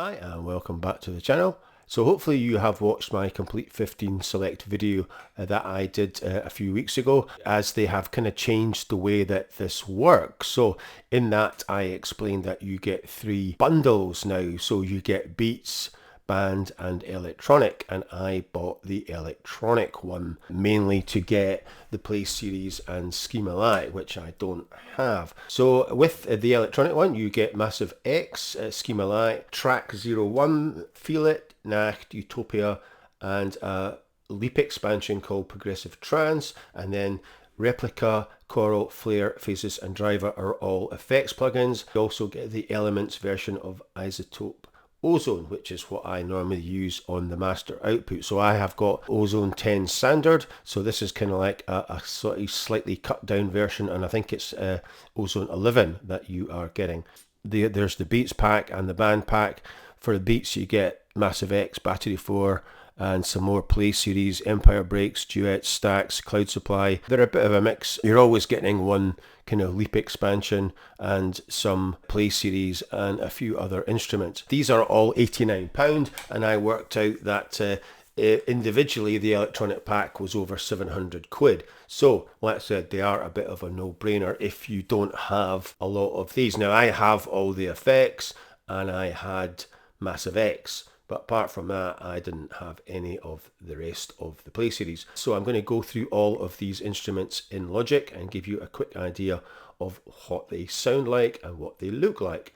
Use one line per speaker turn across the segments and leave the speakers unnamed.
Hi and welcome back to the channel. So hopefully you have watched my Complete 15 Select video that I did a few weeks ago, as they have kind of changed the way that this works. So in that I explained that you get 3 bundles now. So you get beats, band and electronic, and I bought the electronic one mainly to get the Play Series and Schema Light, which I don't have. So with the electronic one you get Massive X, Schema Light, Track 01, Feel It, Nacht, Utopia, and a Leap expansion called Progressive Trance, and then Replica, Choral, Flare, Phases and Driver are all effects plugins. You also get the Elements version of Isotope Ozone, which is what I normally use on the master output. So I have got Ozone 10 standard, so this is kind of like a sort of slightly cut down version, and I think it's Ozone 11 that you are getting. There's the Beats pack and the band pack. For the Beats you get Massive X, Battery 4, and some more Play Series, Empire Breaks, Duets, Stacks, Cloud Supply. They're a bit of a mix. You're always getting one kind of Leap expansion and some Play Series and a few other instruments. These are all £89, and I worked out that individually the electronic pack was over 700 quid. So like I said, they are a bit of a no-brainer if you don't have a lot of these. Now I have all the effects and I had Massive X, but apart from that I didn't have any of the rest of the Play Series. So I'm going to go through all of these instruments in Logic and give you a quick idea of what they sound like and what they look like.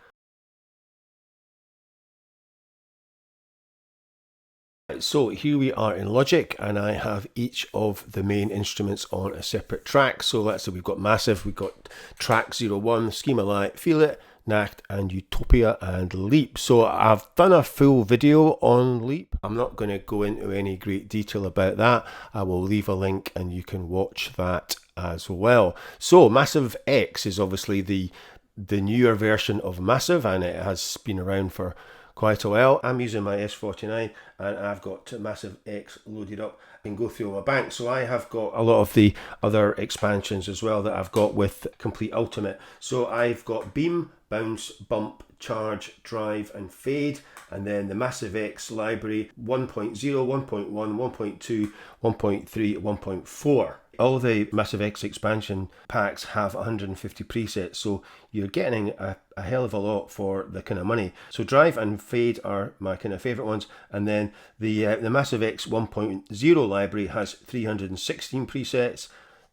So here we are in Logic, and I have each of the main instruments on a separate track. So let's say we've got Massive, we've got Track 01, Schema Light, Feel It, Nacht and Utopia and Leap. So I've done a full video on Leap. I'm not going to go into any great detail about that. I will leave a link and you can watch that as well. So Massive X is obviously the newer version of Massive, and it has been around for quite a while. I'm using my S49 and I've got Massive X loaded up. I can go through my bank. So I have got a lot of the other expansions as well that I've got with Complete Ultimate. So I've got Beam, Bounce, Bump, Charge, Drive and Fade, and then the Massive X library 1.0, 1.1, 1.2, 1.3, 1.4. All the Massive X expansion packs have 150 presets, so you're getting a hell of a lot for the kind of money. So Drive and Fade are my kind of favourite ones, and then the Massive X 1.0 library has 316 presets,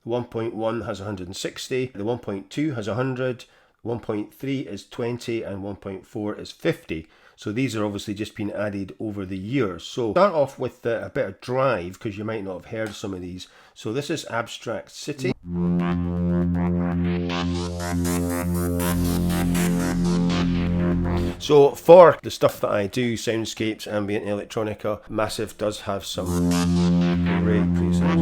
the 1.1 has 160, the 1.2 has 100, 1.3 is 20 and 1.4 is 50. So these are obviously just been added over the years. So start off with a bit of Drive, because you might not have heard some of these. So this is Abstract City. So for the stuff that I do, soundscapes, ambient electronica, Massive does have some great presets.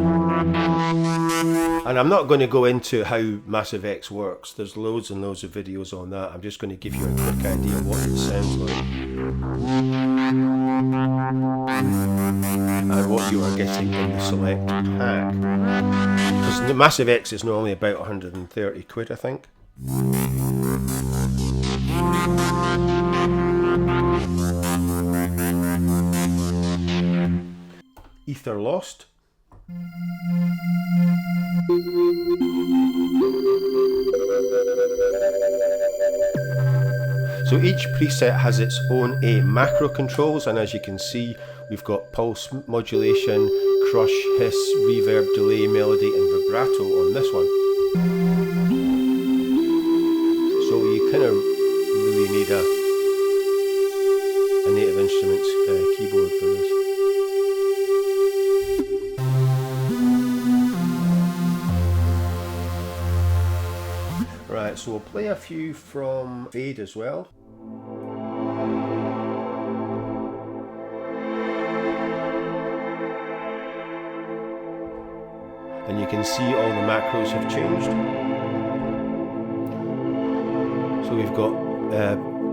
And I'm not going to go into how Massive X works. There's loads and loads of videos on that. I'm just going to give you a quick idea of what it sounds like and what you are getting in the Select pack. Because the Massive X is normally about 130 quid, I think. Ether Lost. So each preset has its own macro controls, and as you can see we've got pulse modulation, crush, hiss, reverb, delay, melody and vibrato on this one. So you kind of really need a Native Instruments keyboard for this. Right, so we'll play a few from Fade as well. And you can see all the macros have changed. So we've got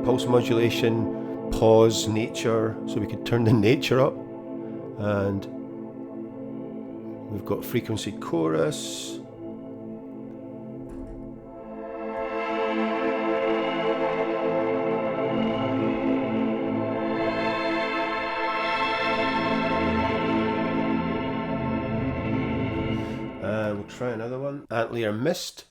pulse modulation, pause, nature, so we could turn the nature up. And we've got frequency chorus. we'll try another one. Antler Mist.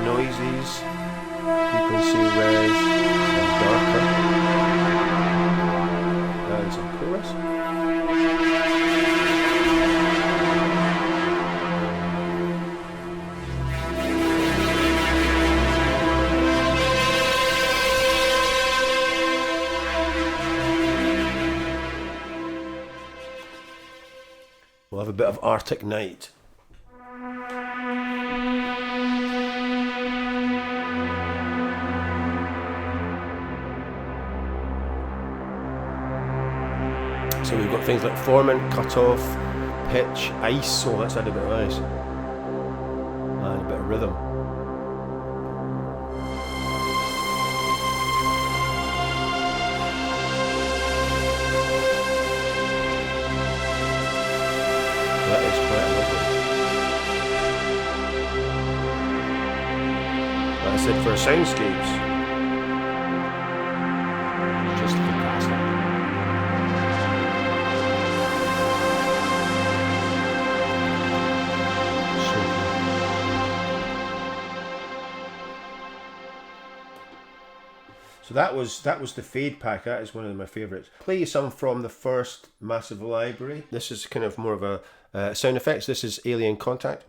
Noises, frequency res, and darker, and some chorus. We'll have a bit of Arctic Night. So we've got things like formant, cutoff, pitch, ice. Oh, let's add a bit of ice. And a bit of rhythm. That is quite lovely. Like I said, for soundscapes, just fantastic. So that was the Fade pack. That is one of my favourites. Play some from the first massive library. This is kind of more of a sound effects. This is Alien Contact.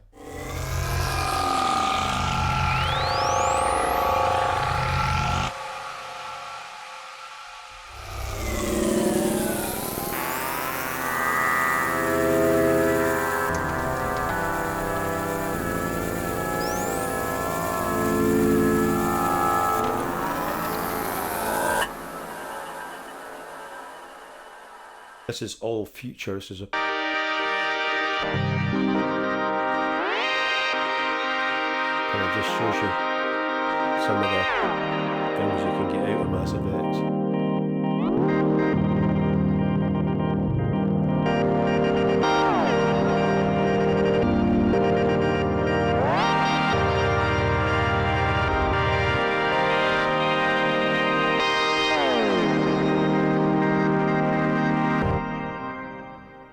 This is all future. This is a kind of just shows you some of the things you can get out of Massive X.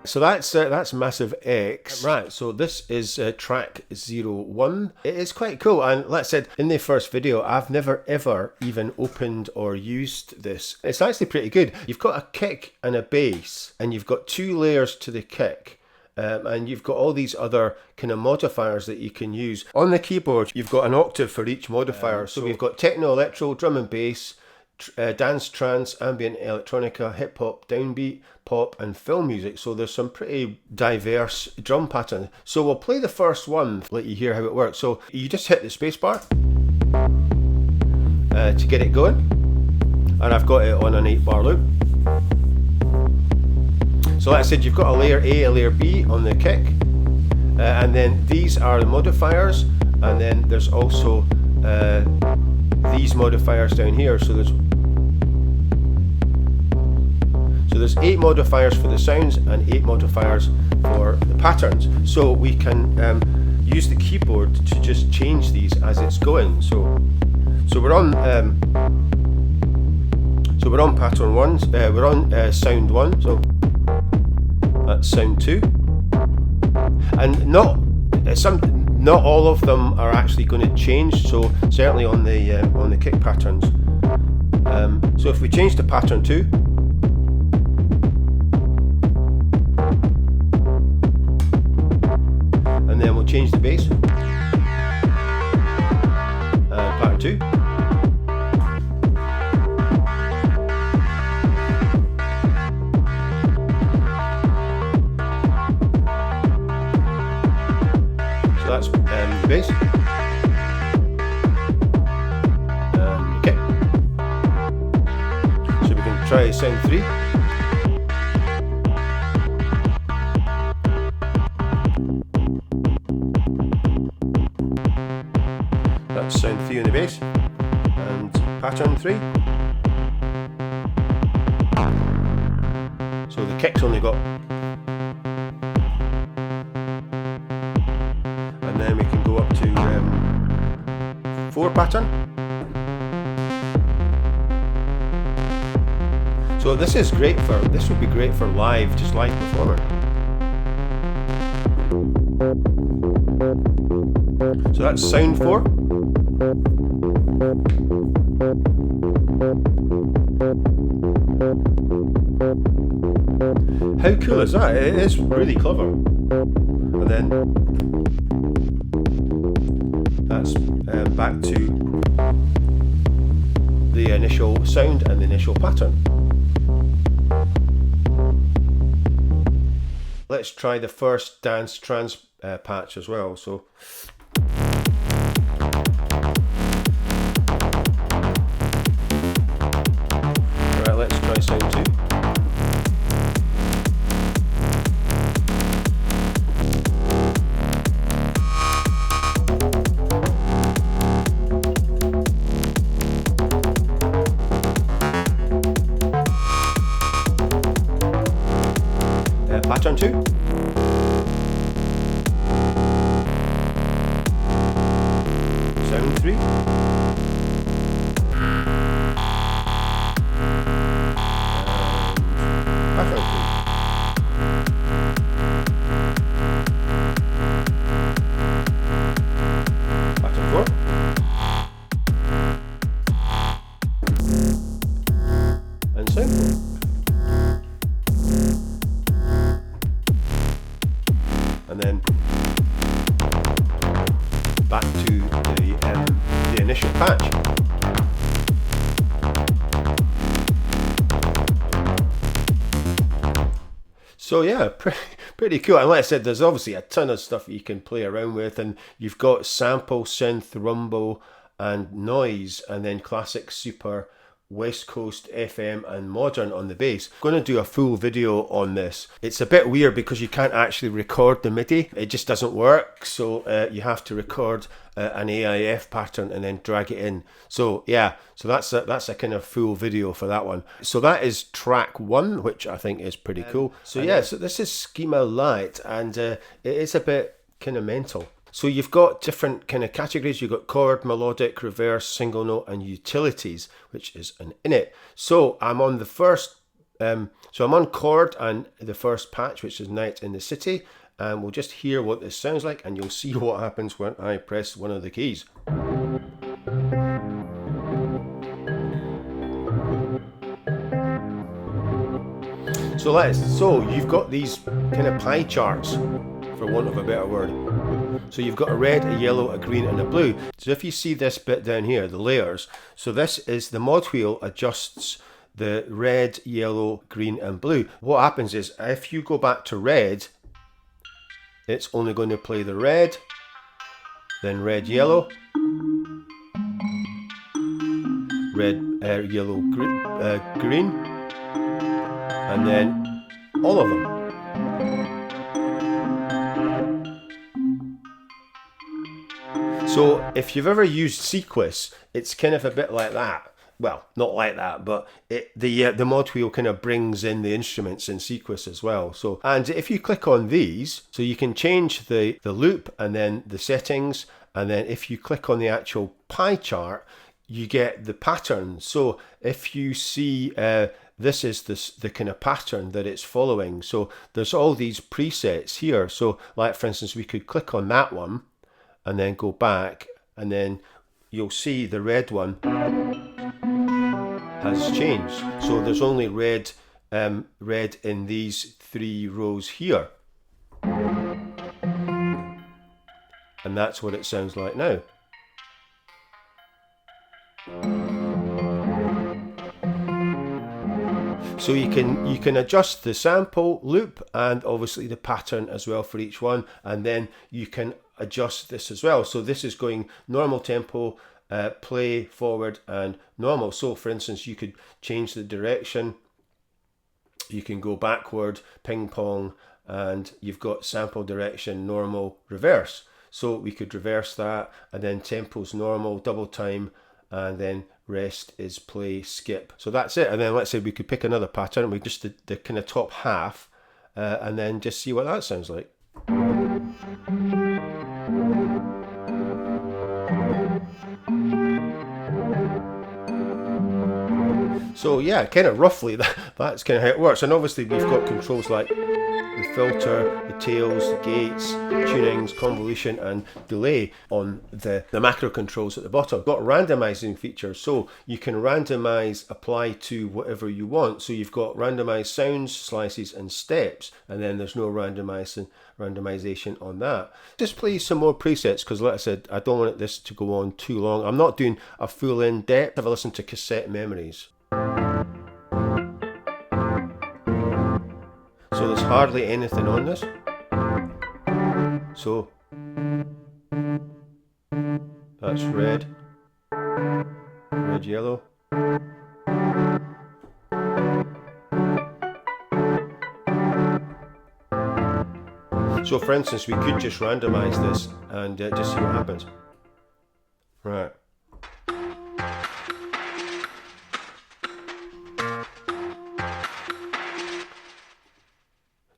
So that's Massive X. Right, so this is track 01. It is quite cool, and like I said in the first video, I've never ever even opened or used this. It's actually pretty good. You've got a kick and a bass, and you've got two layers to the kick. And you've got all these other kind of modifiers that you can use. On the keyboard, you've got an octave for each modifier. So we've got techno, electro, drum and bass, dance, trance, ambient, electronica, hip hop, downbeat, pop, and film music. So there's some pretty diverse drum patterns. So we'll play the first one, let you hear how it works. So you just hit the space bar to get it going, and I've got it on an 8-bar loop. So like I said, you've got a layer A, a layer B on the kick, and then these are the modifiers, and then there's also these modifiers down here. So there's 8 modifiers for the sounds and 8 modifiers for the patterns. So we can use the keyboard to just change these as it's going. So we're on pattern 1. We're on sound 1. So that's sound 2. And not all of them are actually going to change. So certainly on the kick patterns. So if we change to pattern 2. And then we'll change the bass. Pattern 2. So that's the bass. Okay. So we can try sound 3. That's sound 3 on the bass, and pattern 3. So the kick's only got, and then we can go up to 4 pattern. So this is great for, this would be great for live, just live performer. So that's sound 4. How cool is that? It is really clever. And then that's back to the initial sound and the initial pattern. Let's try the first dance trance patch as well. So right, let's try sound 2. Pattern 2. Sound 3. Pattern 3. Pattern 4. And sound 4. And then back to the initial patch. So yeah, pretty cool. And like I said, there's obviously a ton of stuff you can play around with, and you've got sample, synth, rumble, and noise, and then classic, super, West Coast, FM, and modern on the bass. I'm going to do a full video on this. It's a bit weird because you can't actually record the MIDI. It just doesn't work. So you have to record an AIF pattern and then drag it in. So yeah, so that's a kind of full video for that one. So that is track 1, which I think is pretty cool. So yeah, so this is Schema Light, and it is a bit kind of mental. So you've got different kind of categories. You've got chord, melodic, reverse, single note, and utilities, which is an init. So I'm on the first, so I'm on chord and the first patch, which is Night in the City. And we'll just hear what this sounds like, and you'll see what happens when I press one of the keys. So you've got these kind of pie charts, for want of a better word. So you've got a red, a yellow, a green, and a blue. So if you see this bit down here, the layers, so this is the mod wheel adjusts the red, yellow, green, and blue. What happens is if you go back to red, it's only going to play the red, then red, yellow, red, yellow, green, and then all of them. So if you've ever used Sequus, it's kind of a bit like that. Well, not like that, but the mod wheel kind of brings in the instruments in Sequus as well. So, and if you click on these, so you can change the loop and then the settings, and then if you click on the actual pie chart, you get the pattern. So if you see this is the kind of pattern that it's following. So there's all these presets here. So like for instance, we could click on that one and then go back, and then you'll see the red one has changed. So there's only red in these 3 rows here. And that's what it sounds like now. So you can adjust the sample, loop, and obviously the pattern as well for each one, and then you can adjust this as well. So this is going normal tempo, play, forward, and normal. So for instance, you could change the direction, you can go backward, ping pong, and you've got sample, direction, normal, reverse. So we could reverse that, and then tempo's normal, double time, and then rest is play, skip. So that's it. And then let's say we could pick another pattern, we just the kind of top half, and then just see what that sounds like. So yeah, kind of roughly that's kind of how it works. And obviously we've got controls like the filter, the tails, the gates, tunings, convolution and delay on the macro controls at the bottom. We've got randomizing features, so you can randomize, apply to whatever you want. So you've got randomized sounds, slices and steps, and then there's no randomization on that. Just play some more presets, because like I said, I don't want this to go on too long. I'm not doing a full in-depth. Have a listen to Cassette Memories. So there's hardly anything on this. So that's red, yellow. So for instance, we could just randomize this and just see what happens. Right.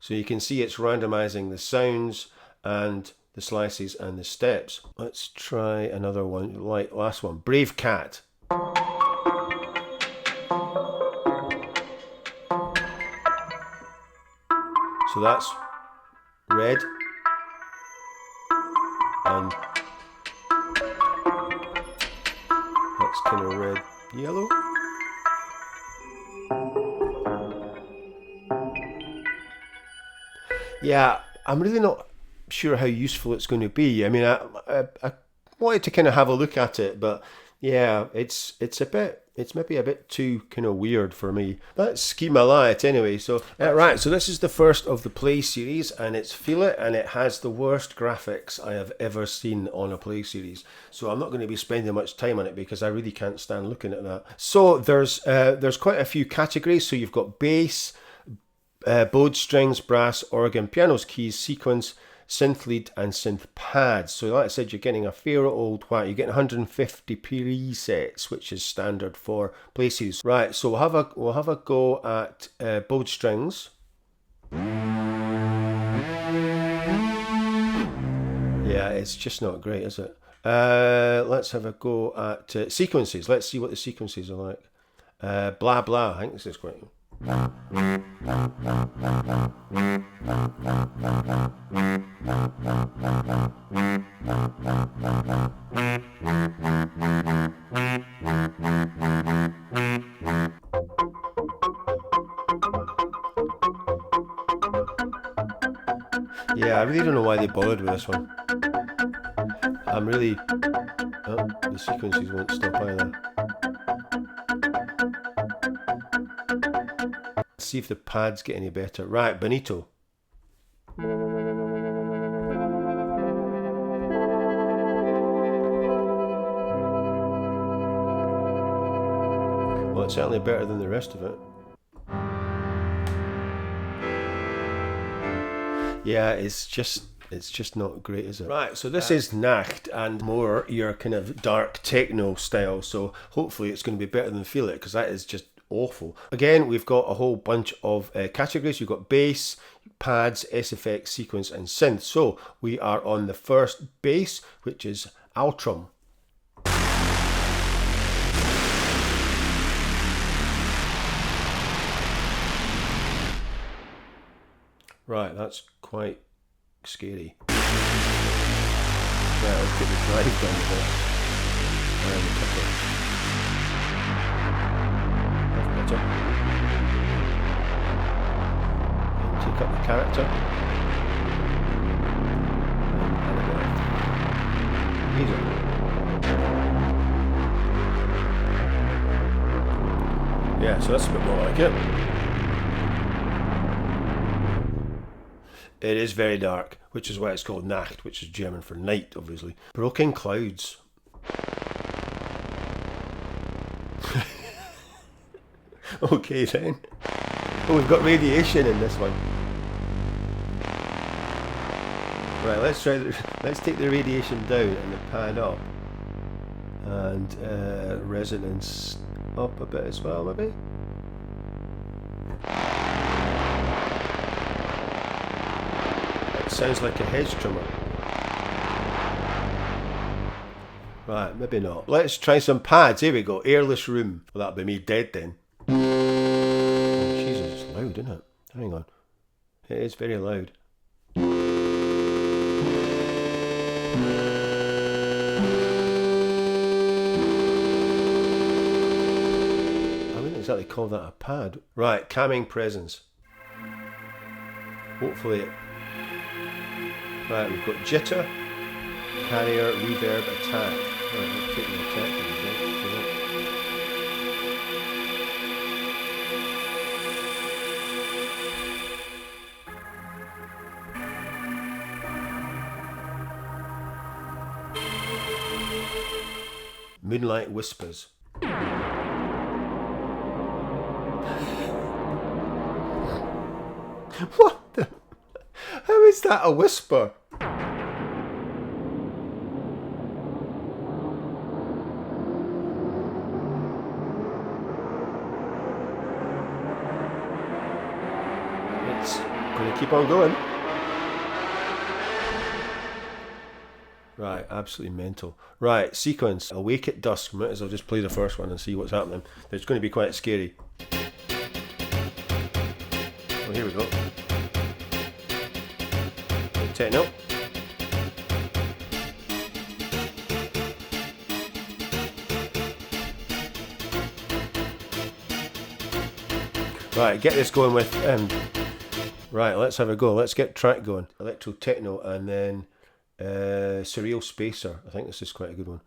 So you can see it's randomizing the sounds and the slices and the steps. Let's try another one, like last one, Brave Cat. So that's red and that's kind of red, yellow. Yeah, I'm really not sure how useful it's going to be. I mean, I wanted to kind of have a look at it, but yeah, it's maybe a bit too kind of weird for me. That's Schema Light anyway. So right, so this is the first of the Play series, and it's Feel It, and it has the worst graphics I have ever seen on a Play series. So I'm not going to be spending much time on it because I really can't stand looking at that. So there's quite a few categories. So you've got bass, bowed strings, brass, organ, pianos, keys, sequence, synth lead and synth pads. So like I said, you're getting a fair old whack. You're getting 150 presets, which is standard for Play series. Right, so we'll have a go at bowed strings. Yeah, it's just not great, is it? Let's have a go at sequences. Let's see what the sequences are like. Blah blah. I think this is quite. Yeah, I really don't know why they bothered with this one. I'm really... Oh, the sequences won't stop either. Let's see if the pads get any better. Right, Bonito. Well, it's certainly better than the rest of it. Yeah, it's just not great, is it? Right, so this is Nacht, and more your kind of dark techno style, so hopefully it's going to be better than Feel It, because that is just awful. Again, we've got a whole bunch of categories. You've got bass, pads, SFX, sequence and synth. So we are on the first bass, which is Altrum. Right, that's quite scary. Right, let's get the drive down a bit. And the kicker. That's better. And take up the character. And a bit of music. Yeah, so that's a bit more like it. It is very dark, which is why it's called Nacht, which is German for night, obviously. Broken Clouds. Okay then. Oh, we've got radiation in this one. Right, let's take the radiation down and the pad up. And and resonance up a bit as well, maybe. It sounds like a hedge trimmer. Right, maybe not. Let's try some pads. Here we go. Airless room. Well, that'll be me dead then. Oh, Jesus, it's loud, isn't it? Hang on. It is very loud. I wouldn't exactly call that a pad. Right, calming presence. Hopefully it... Right, we've got jitter, carrier, reverb, attack. Right, we'll take the attack. Moonlight whispers. What the? How is that a whisper? It's going to keep on going. Right, absolutely mental. Right, sequence. Awake at dusk. Might as well just play the first one and see what's happening. It's going to be quite scary. Oh, here we go. Techno. Right, get this going with... right, let's have a go. Let's get track going. Electro techno and then... Surreal Spacer. I think this is quite a good one.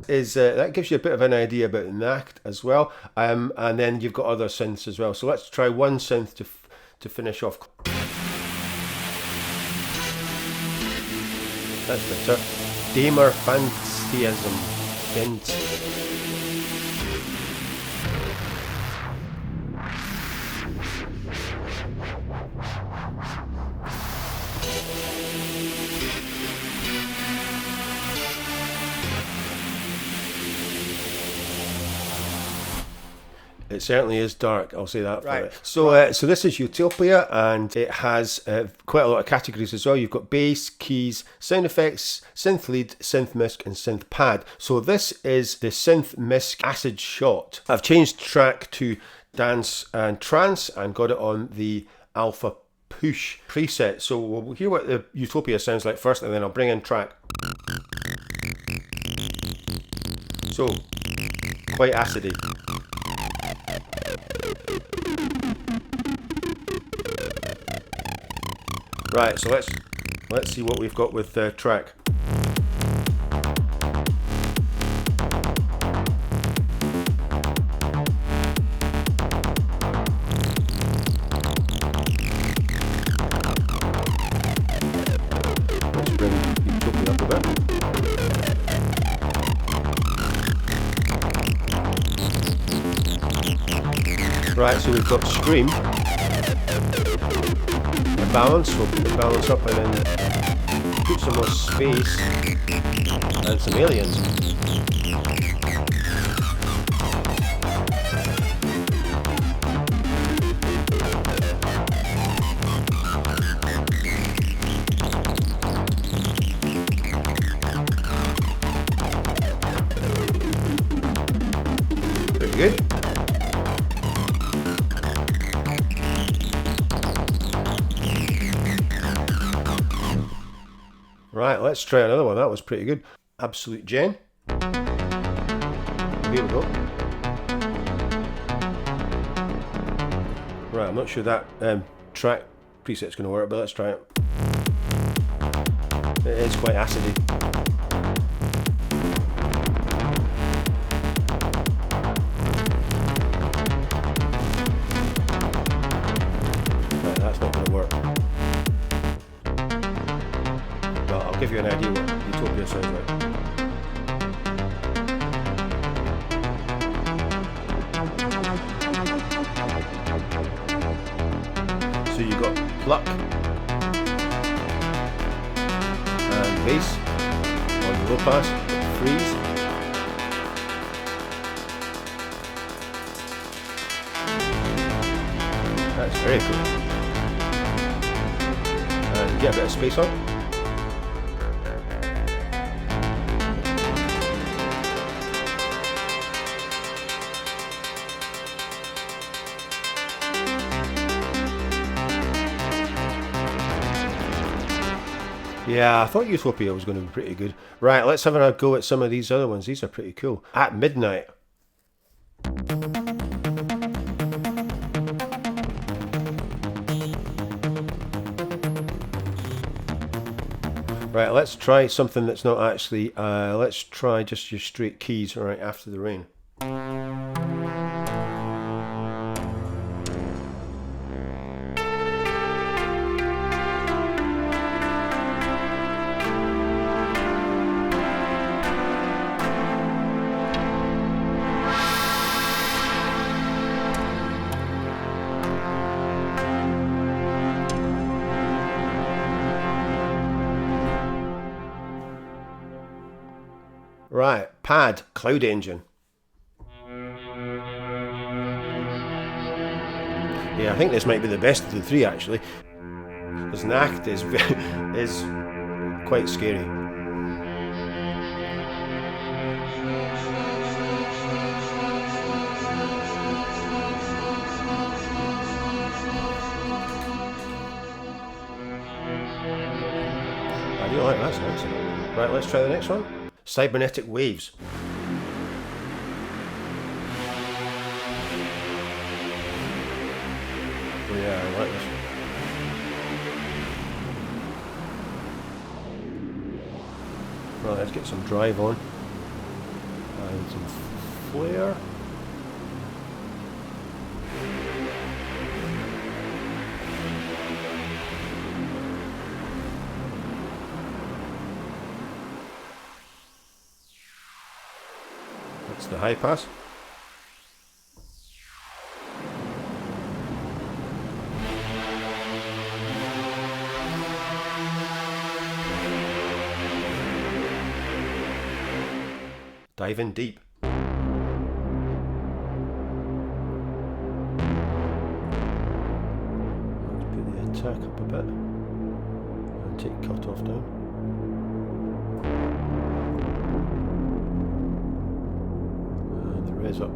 Is that gives you a bit of an idea about Nacht as well, and then you've got other synths as well. So let's try one synth to finish off. That's better. Damer Fantasism. It certainly is dark, I'll say that for it. So so this is Utopia, and it has quite a lot of categories as well. You've got bass, keys, sound effects, synth lead, synth misc and synth pad. So this is the synth misc acid shot. I've changed track to dance and trance and got it on the alpha push preset. So we'll hear what the Utopia sounds like first, and then I'll bring in track. So quite acidy. Right, so let's see what we've got with the track. Let's bring Utopia up a bit. Right, so we've got Scream. Balance, we'll put the balance up and then put some more space and some aliens. Pretty good. Right, let's try another one. That was pretty good. Absolute Gen. Here we go. Right, I'm not sure that track preset's going to work, but let's try it. It is quite acidy. Right, that's not going to work. Well, I'll give you an idea what Utopia sounds like. So you've got pluck and bass on the low pass, freeze. That's very cool. And you get a bit of space on. Yeah, I thought Utopia was going to be pretty good. Right, let's have a go at some of these other ones. These are pretty cool. At Midnight. Right, let's try something that's not actually, let's try just your straight keys right after the rain. Right, Pad, Cloud Engine. Yeah, I think this might be the best of the three actually. Because Nacht is quite scary. I do like that sound. Right, let's try the next one. Cybernetic Waves. Yeah, I like this one. Right, let's get some drive on. And some flare. That's the high pass. Diving deep. Let's put the attack up a bit and take cutoff down. And the res up.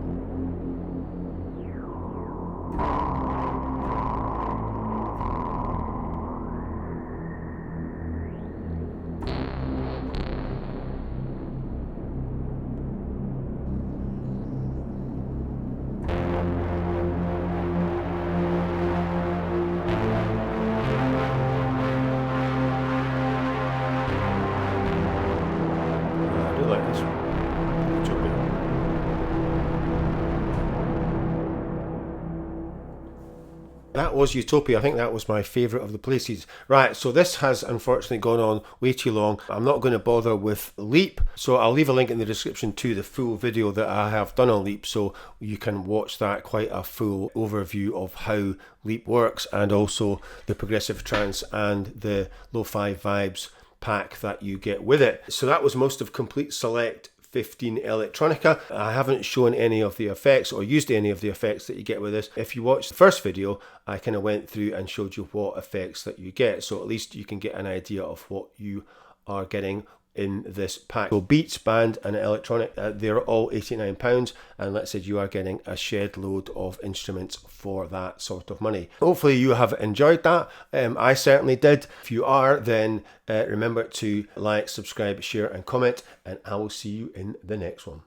That was Utopia. I think that was my favourite of the places. Right, so this has unfortunately gone on way too long. I'm not going to bother with Leap, so I'll leave a link in the description to the full video that I have done on Leap, so you can watch that, quite a full overview of how Leap works, and also the progressive trance and the lo-fi vibes pack that you get with it. So that was most of Komplete Select 15 Electronica. I haven't shown any of the effects or used any of the effects that you get with this. If you watched the first video, I kind of went through and showed you what effects that you get, so at least you can get an idea of what you are getting in this pack. So beats, band and electronic, they're all £89, and let's say you are getting a shed load of instruments for that sort of money. Hopefully you have enjoyed that. I certainly did. If you are, then remember to like, subscribe, share and comment, and I will see you in the next one.